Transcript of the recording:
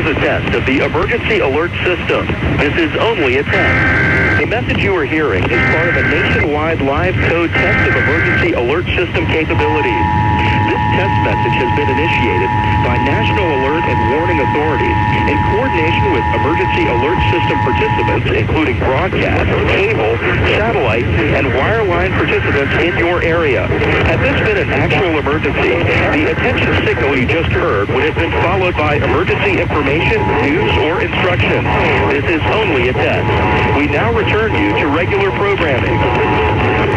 a test of the emergency alert system. This is only a test. The message you are hearing is part of a nationwide live code test of emergency alert system capabilities. This test message has been initiated by National Alert and Warning Authorities in coordination with emergency alert system participants, including broadcast, cable, satellite, and wireline participants in your area. Had this been an actual emergency, the attention signal you just heard would have been followed by emergency information, news, or instructions. This is only a test. We now return you to regular programming.